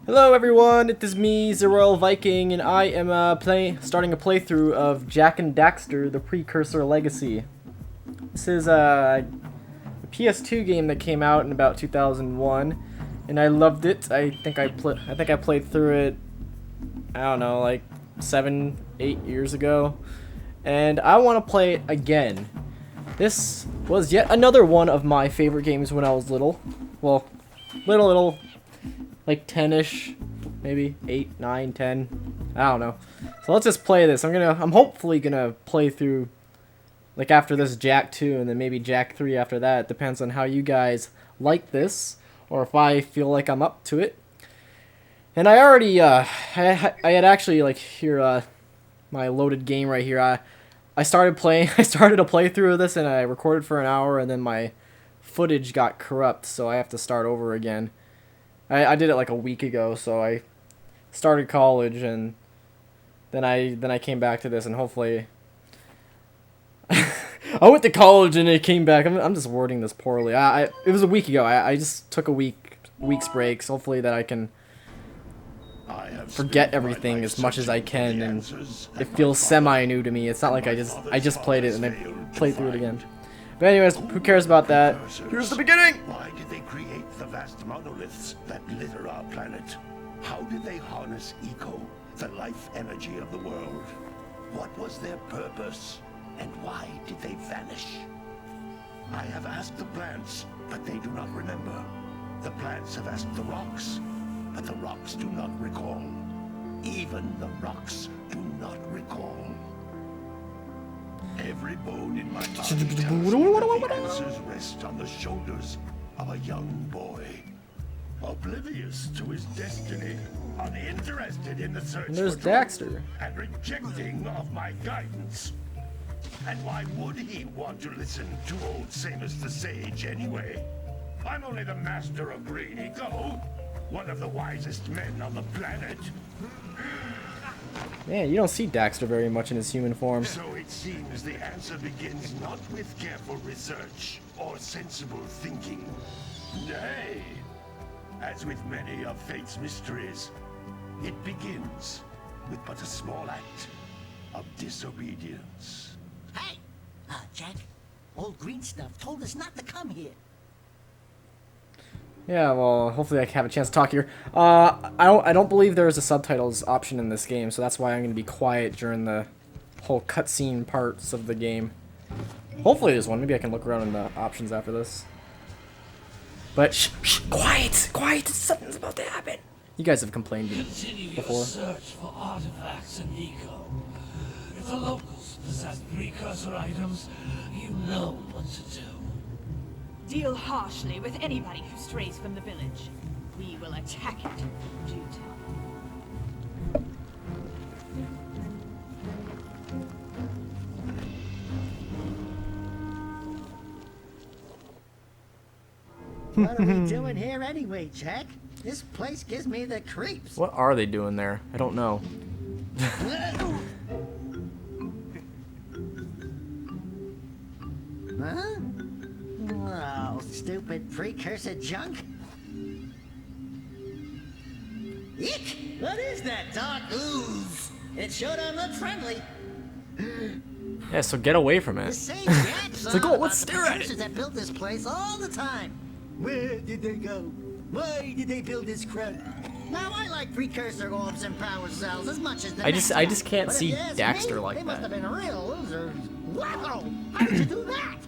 Hello everyone, it is me, Zeroil Viking, and I am starting a playthrough of Jak and Daxter: The Precursor Legacy. This is a PS2 game that came out in about 2001, and I loved it. I think I played through it, I don't know, like 7, 8 years ago, and I want to play it again. This was yet another one of my favorite games when I was little. Well, little. Like 10-ish, maybe 8, 9, 10. I don't know. So let's just play this. I'm hopefully gonna play through, like, after this Jak 2 and then maybe Jak 3 after that. It depends on how you guys like this or if I feel like I'm up to it. And I already I had actually, like, here my loaded game right here. I started a playthrough of this and I recorded for an hour and then my footage got corrupt, so I have to start over again. I did it like a week ago, so I started college and then I came back to this, and hopefully I went to college and it came back. I'm just wording this poorly. It was a week ago. I just took a week's breaks. Hopefully that I can forget everything as much as I can, and it feels semi-new to me. It's not like I just played it and then played through it again. But anyways, who cares about that? Here's the beginning! Why did they create the vast monoliths that litter our planet? How did they harness eco, the life energy of the world? What was their purpose? And why did they vanish? I have asked the plants, but they do not remember. The plants have asked the rocks, but the rocks do not recall. Even the rocks do not recall. Every bone in my body tells me that the answers rest on the shoulders of a young boy, oblivious to his destiny, uninterested in the search And there's for Daxter. truth, and rejecting of my guidance. And why would he want to listen to old Samus the Sage anyway? I'm only the master of green eco, one of the wisest men on the planet. Man, you don't see Daxter very much in his human form. So it seems the answer begins not with careful research or sensible thinking. Nay, as with many of fate's mysteries, it begins with but a small act of disobedience. Hey! Jak, old green stuff told us not to come here. Yeah, well, hopefully I have a chance to talk here. I don't believe there is a subtitles option in this game, so that's why I'm going to be quiet during the whole cutscene parts of the game. Hopefully there's one. Maybe I can look around in the options after this. But shh, quiet, something's about to happen. You guys have complained Continue before. your search for artifacts in Eco. If the locals possess precursor items, you know what to do. Deal harshly with anybody who strays from the village. We will attack it in due time. What are we doing here anyway, Jak? This place gives me the creeps. What are they doing there? I don't know. Huh? Oh, stupid precursor junk. Eek! What is that dark ooze? It sure don't look friendly. Yeah, so get away from The it. same Jak's It's like, on oh, about let's the stare at it. precursors that built this place all the time. Where did they go? Why did they build this crud? Now I like precursor orbs and power cells as much as the I just can't But if see you ask Daxter me, like they must have that. been real losers. Wow! How did you do that?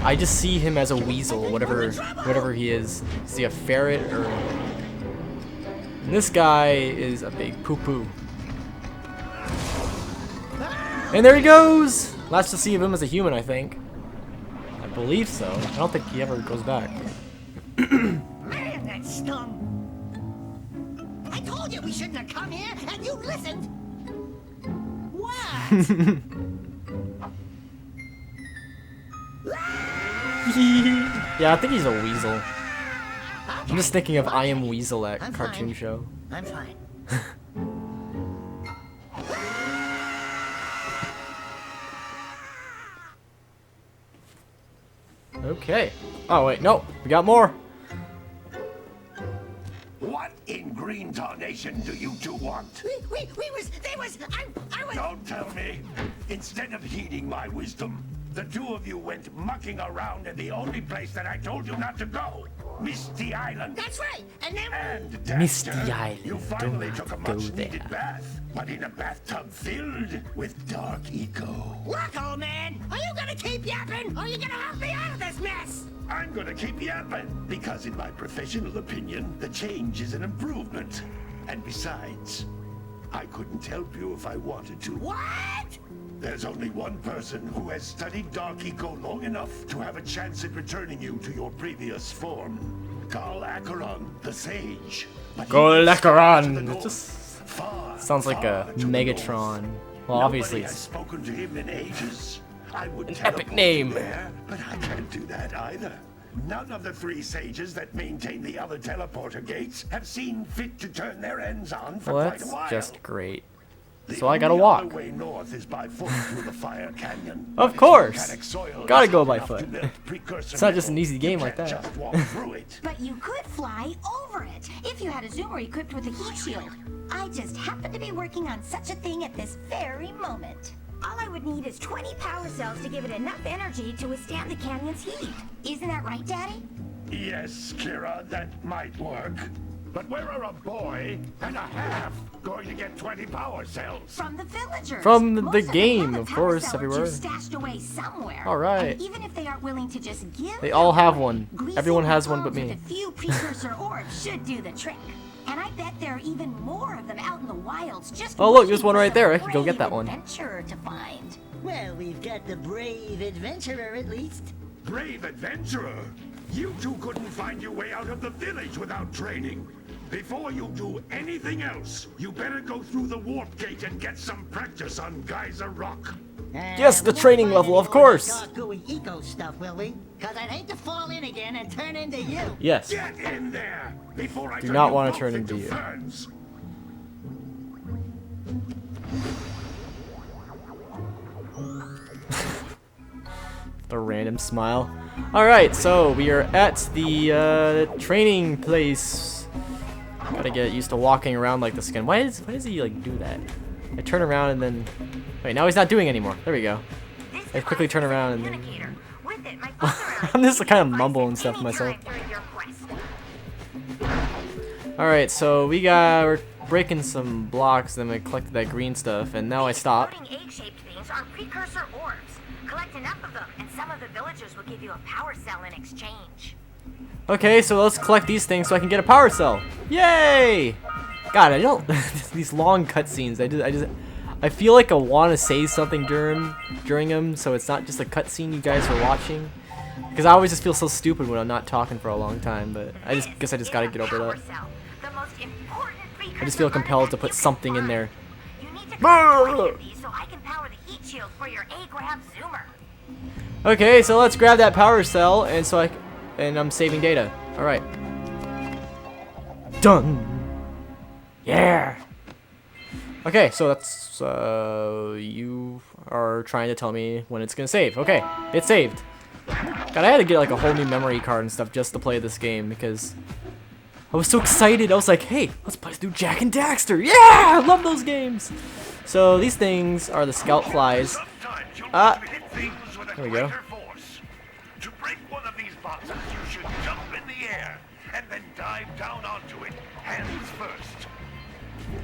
I just see him as a weasel, whatever he is. Is he a ferret or? And this guy is a big poo-poo. And there he goes! Last to see of him as a human, I think. I believe so. I don't think he ever goes back. Man, that stung. I told you we shouldn't have come here, and you listened. What? Yeah, I think he's a weasel. I'm just thinking of I Am Weasel, that I'm cartoon fine. show. I'm fine. Okay. Oh wait, no, we got more. What in information do you two want? I was... Don't tell me. Instead of heeding my wisdom, the two of you went mucking around in the only place that I told you not to go. Misty Island. That's right. And then... And Misty Dexter, Island, you do finally not took a go much-needed there. bath, but in a bathtub filled with dark eco. Look, old man, are you gonna keep yapping? Or are you gonna help me out of this mess? I'm gonna keep yapping, because in my professional opinion, the change is an improvement. And besides, I couldn't help you if I wanted to. What? There's only one person who has studied Dark Eco long enough to have a chance at returning you to your previous form. Carl Acheron, the Sage. But he Carl lives far to the Acheron. It north, just far, sounds like a far to the Megatron. north. Well, obviously Nobody has it's spoken to him in ages. I would epic teleport name. you there, but I can't do that either. None of the 3 sages that maintain the other teleporter gates have seen fit to turn their ends on for well, quite a that's while. just great. The So I gotta only walk. other way north is by foot through the Fire Canyon. Of Its course. volcanic soil Gotta is go hard by enough foot. to melt precursor It's not just an metal. easy game You like can't that. Just walk through it. But you could fly over it if you had a zoomer equipped with a heat shield. I just happen to be working on such a thing at this very moment. All I would need is 20 power cells to give it enough energy to withstand the canyon's heat. Isn't that right, Daddy? Yes, Kira, that might work. But where are a boy and a half going to get 20 power cells? From the villagers. From the Most of them game, have a of power course, cell or two everywhere. stashed away somewhere. All right. And even if they aren't willing to just give, They all them have one. greasing Everyone their has one but palms me. with a few precursor orbs should do the trick. And I bet there are even more of them out in the wilds. Just Oh, look, waiting there's one for right some there. I could go get brave that one. adventurer to find. Well, we've got the brave adventurer at least. Brave adventurer! You two couldn't find your way out of the village without training. Before you do anything else, you better go through the warp gate and get some practice on Geyser Rock. Yes, the we won't training find level, any of more course. dark, gooey eco stuff, will we? Cause I'd hate to fall in again and turn into you. Yes. Get in there before I Do turn not you wanna both turn into you. ferns. A random smile. Alright, so we are at the training place. Gotta get used to walking around like this again. Why does he like do that? I turn around and then wait, now he's not doing anymore. There we go. I quickly turn around and then I'm just kind of mumbling stuff to myself. Alright, so we're breaking some blocks, then we collected that green stuff, and now I stop. Floating egg-shaped things are precursor orbs. Collect enough of them, and some of the villagers will give you a power cell in exchange. Okay, so let's collect these things so I can get a power cell. Yay! God, I don't these long cutscenes. I feel like I want to say something during them, so it's not just a cutscene you guys are watching. Because I always just feel so stupid when I'm not talking for a long time, but I guess I just gotta get over that. I just feel compelled to put something in there. You need to collect 20 of these so I can power the heat shield for your A-Grab zoomer. Okay, so let's grab that power cell, and I'm saving data. All right. Done. Yeah. Okay, so that's you are trying to tell me when it's gonna save. Okay, it's saved. God, I had to get like a whole new memory card and stuff just to play this game because I was so excited. I was like, hey, let's play through Jak and Daxter. Yeah, I love those games. So these things are the scout flies. Sometimes you'll Ah. need to hit things with a There we go. greater force. To break one of these boxes, you should jump in the air and then dive down onto it, hands first.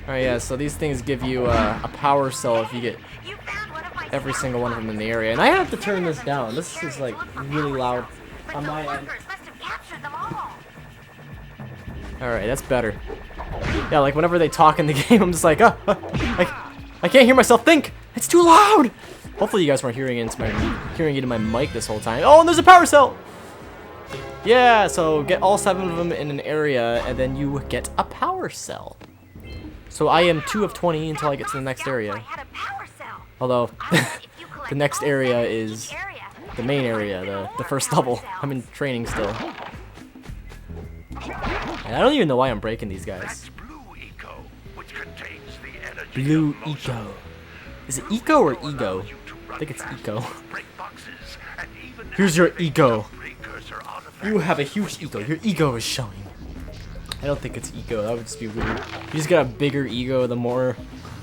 Alright, yeah, so these things give you a power cell if you get You found one of my every single one of them in the area. And I have to turn this down. This is like really loud on my end. must have captured them all. Alright, that's better. Yeah, like whenever they talk in the game, I'm just like, I can't hear myself think. It's too loud. Hopefully you guys weren't hearing it in my mic this whole time. Oh, and there's a power cell. Yeah, so get all 7 of them in an area, and then you get a power cell. So I am 2 of 20 until I get to the next area. Although, the next area is the main area, the first level. I'm in training still. And I don't even know why I'm breaking these guys. That's blue eco, which contains the energy Blue of motion. Eco. Is it Eco or Allow Ego? you to I run think it's fast, Eco. break boxes, and even Here's your activate ego. some precursor artifacts. You have a huge ego. Your ego is showing. I don't think it's eco. That would just be weird. You just get a bigger ego the more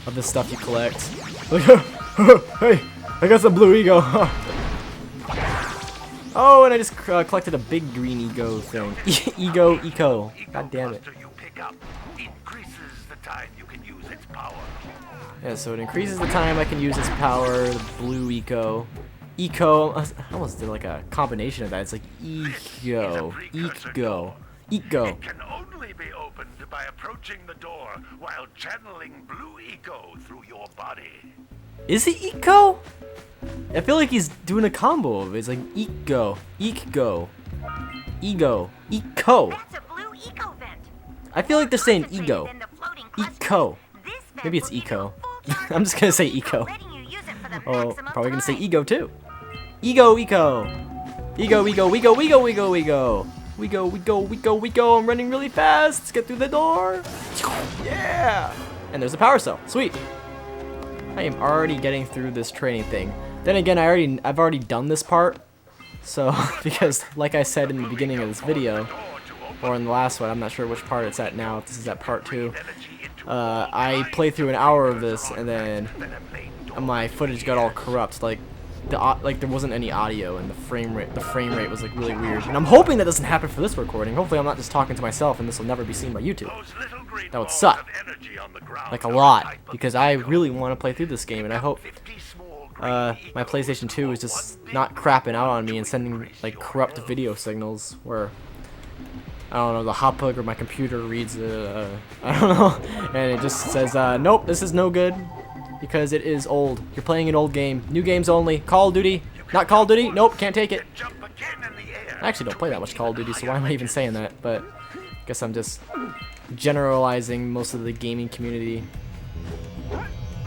of the stuff you collect. Like, hey, I got some blue ego. Oh, and I just collected a big green ego thing. Eco. God damn it. You pick up increases the time you can use its power. Yeah, so it increases the time I can use its power. The blue eco. I almost did like a combination of that. It's like eco. It can only be opened by approaching the door while channeling blue eco through your body. Is he eco? I feel like he's doing a combo of it. It's like eco. That's a blue eco vent. I feel like they're saying ego. Concentrated in the floating clusters. Eco. This vent Maybe it's will give eco. you full charge I'm just gonna say eco. letting you use it for the Oh, maximum probably gonna say time. ego too. Ego. I'm running really fast. Let's get through the door. Yeah. And there's a power cell. Sweet. I am already getting through this training thing. Then again, I've already done this part. So, because like I said in the beginning of this video, or in the last one, I'm not sure which part it's at now, if this is at part 2. I played through an hour of this, and then my footage got all corrupt. Like there wasn't any audio, and the frame rate was like really weird. And I'm hoping that doesn't happen for this recording. Hopefully I'm not just talking to myself, and this will never be seen by YouTube. That would suck, like a lot, because I really want to play through this game, and I hope my PlayStation 2 is just not crapping out on me and sending like corrupt video signals where I don't know, the hotbook or my computer reads I don't know, and it just says nope, this is no good because it is old. You're playing an old game. New games only. Call of Duty. Not Call of Duty. Nope, can't take it. I actually don't play that much Call of Duty, so why am I even saying that? But I guess I'm just generalizing most of the gaming community.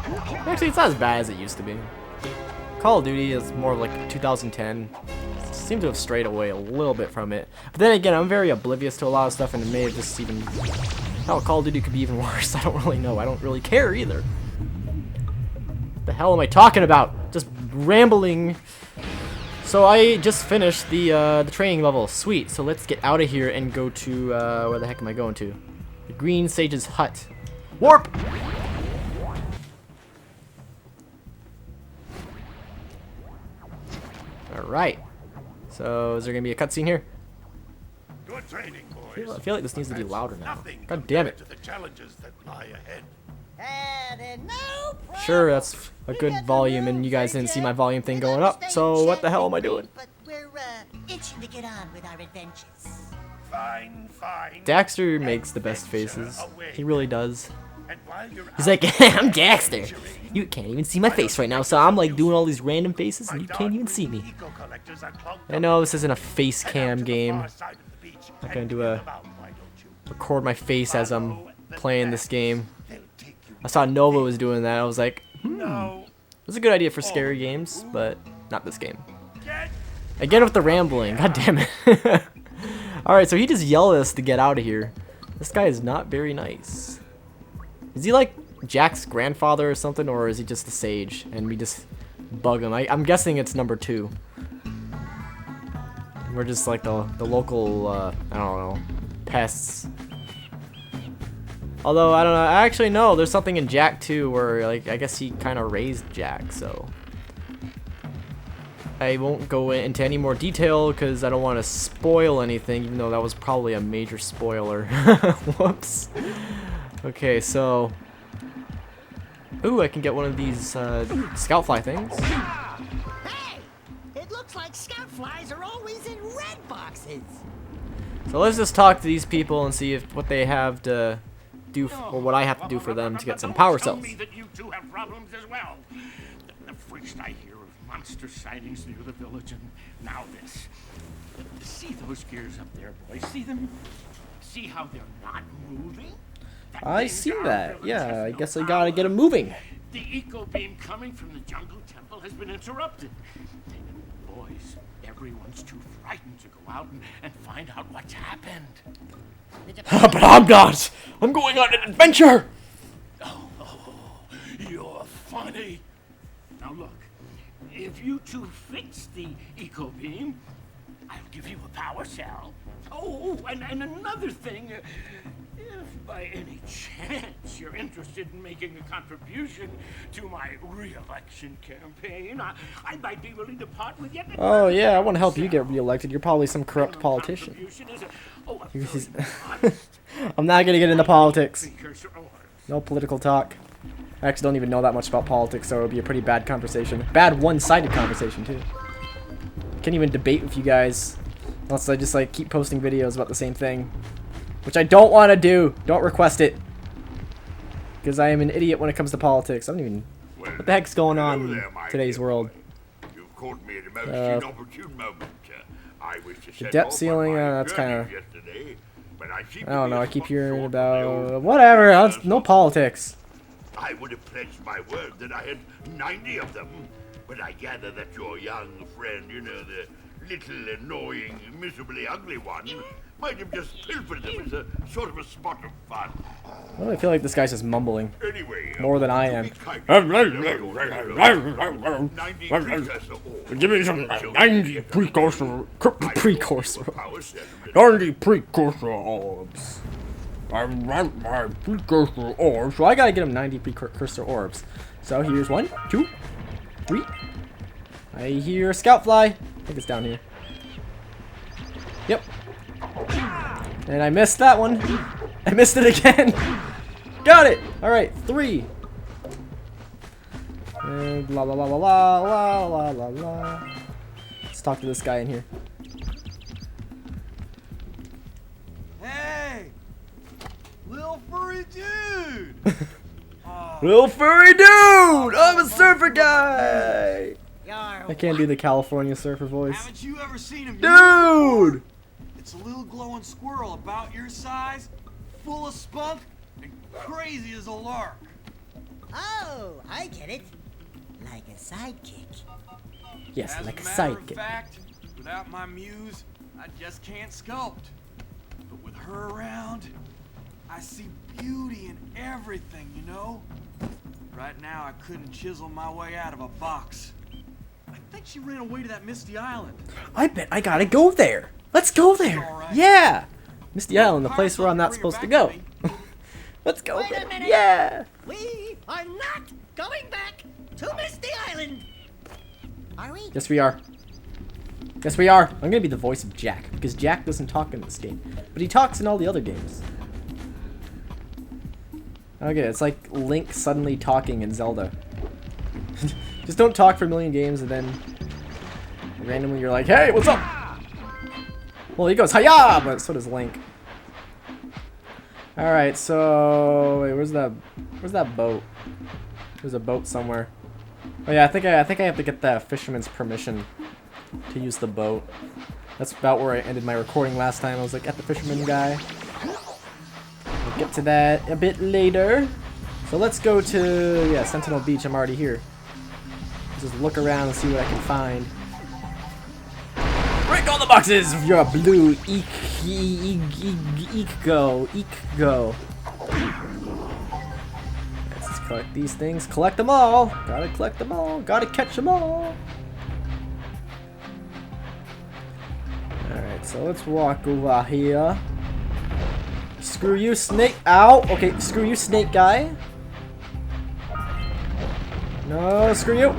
Actually, it's not as bad as it used to be. Call of Duty is more of like 2010. Seem to have strayed away a little bit from it. But then again, I'm very oblivious to a lot of stuff, and it may have just even... Hell, Call of Duty could be even worse. I don't really know. I don't really care either. What the hell am I talking about? Just rambling. So I just finished the training level. Sweet. So let's get out of here and go to where the heck am I going to? The Green Sage's hut. Warp. All right. So is there gonna be a cutscene here? Good training, boys. I feel like this needs to be louder now. Nothing God damn it. compared to the challenges that lie ahead. No problem. Sure, that's a good volume, and you guys didn't see my volume thing going up. So what the hell am I doing? But we're itching to get on with our adventures. Fine. Daxter makes the best faces. He really does. And while you're He's out like, I'm Daxter. You can't even see my face right now, so I'm like doing all these random faces, and you can't even see me. eco-collectors are clogged I up. know this isn't a face Head out cam to the game. far side of the beach I'm and gonna do clear a them out, why don't you? record my face as I'm playing this game. They'll take you. I saw Nova was doing that. I was like, No. that's a good idea for scary games, but not this game. Get Again with the rambling. God damn it. Alright, so he just yelled at us to get out of here. This guy is not very nice. Is he like Jack's grandfather or something, or is he just a sage and we just bug him? I'm guessing it's number 2. We're just like the local, I don't know, pests. Although, I don't know, I actually know there's something in Jack 2 where, like, I guess he kind of raised Jack, so... I won't go into any more detail because I don't want to spoil anything, even though that was probably a major spoiler. Whoops. Okay, so... Ooh, I can get one of these scout fly things. Hey! It looks like scout flies are always in red boxes. So let's just talk to these people and see if what they have to do, or what I have to do for them to get some power Tell cells. me that you two have problems as well. The first I hear of monster sightings near the village, and now this. See those gears up there, boys? See them? See how they're not moving? That I means see our that. village Yeah, has I no guess I power. gotta get them moving. The eco beam coming from the jungle temple has been interrupted. Boys, everyone's too frightened to go out and find out what's happened. But I'm not! I'm going on an adventure! You're funny. Now look, if you two fix the eco beam, I'll give you a power cell. Oh, and another thing, If by any chance you're interested in making a contribution to my re-election campaign, I might be willing to part with yet. Oh yeah, I want to help you get reelected. You're probably some corrupt politician. I'm not gonna get into politics. No political talk. I actually don't even know that much about politics, so it would be a pretty bad conversation. Bad one-sided conversation too. Can't even debate with you guys unless I just like keep posting videos about the same thing, which I don't want to do. Don't request it, because I am an idiot when it comes to politics. I don't even. What the heck's going on in today's world? You've caught me at a most inopportune moment. I wish to The debt ceiling. That's kind of. I don't know. I keep hearing about whatever. No politics. I would have pledged my word that I had 90 of them, but I gather that your young friend, you know, the little annoying, miserably ugly one, might have just pilfered them as a sort of a spot of fun. Why do I feel like this guy's just mumbling Anyway, more than I am? Give me some 90 precursor 90 precursor orbs. I want my precursor orbs. So I gotta get him 90 precursor orbs. So here's 1, 2, 3. I hear a scout fly. I think it's down here. Yep. And I missed that one. I missed it again. Got it. All right, 3. And la la la la la la la la la. Let's talk to this guy in here. Hey, little furry dude. Little furry dude. I'm a surfer guy. I can't do the California surfer voice. Haven't you ever seen him? Dude. It's a little glowing squirrel about your size, full of spunk, and crazy as a lark. Oh, I get it. Like a sidekick. Yes, As like a a matter of sidekick. fact, without my muse, I just can't sculpt. But with her around, I see beauty in everything, you know? Right now, I couldn't chisel my way out of a box. I think she ran away to that Misty Island. I bet I gotta go there. Let's go there. Alright. Yeah. Misty Island, the place where I'm not supposed to go. Let's go Wait a there. minute. Yeah. We are not going back to Misty Island. Are we? Yes, we are. Yes, we are. I'm gonna be the voice of Jack, because Jack doesn't talk in this game, but he talks in all the other games. Okay, it's like Link suddenly talking in Zelda. Just don't talk for a million games and then randomly you're like, hey, what's up? Well, he goes, hiya, but so does Link. Alright, so wait, where's that boat? There's a boat somewhere. Oh yeah, I think I have to get the fisherman's permission to use the boat. That's about where I ended my recording last time. I was like at the fisherman guy. We'll get to that a bit later. So let's go to, yeah, Sentinel Beach. I'm already here. Just look around and see what I can find. Break all the boxes of your blue go. Let's just collect these things. Collect them all. Gotta collect them all. Gotta catch them all. Alright, so let's walk over here. Screw you, snake. Ow. Okay, screw you, snake guy. No, screw you.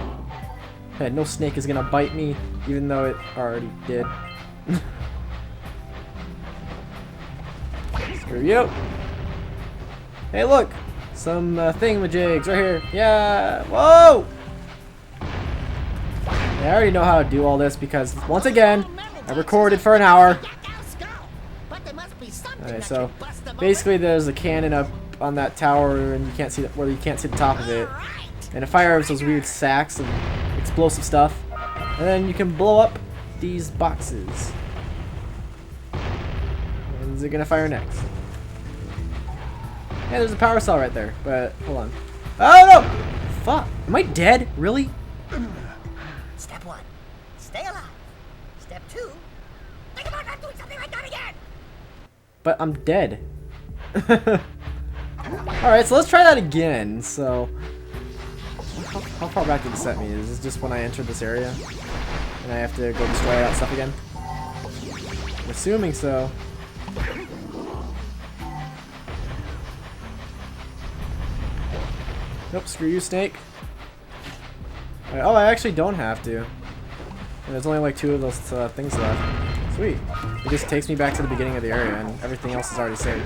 Hey, no snake is gonna bite me, even though it already did. Screw you. Hey, look. Some thingamajigs right here. Yeah. Whoa. I already know how to do all this because, once again, I recorded for an hour. Alright, so basically there's a cannon up on that tower and you can't see the top of it. And it fires those weird sacks of explosive stuff. And then you can blow up these boxes. When's it gonna fire next? Yeah, there's a power cell right there, but hold on. Oh no! Fuck! Am I dead? Really? Step 1, stay alive. Step 2, think about not doing something like that again. But I'm dead. Alright, so let's try that again. So, how far back did it set me? Is this just when I entered this area? And I have to go destroy that stuff again? I'm assuming so. Nope, screw you, snake. Alright, oh, I actually don't have to. And there's only like 2 of those things left. Sweet. It just takes me back to the beginning of the area, and everything else is already saved.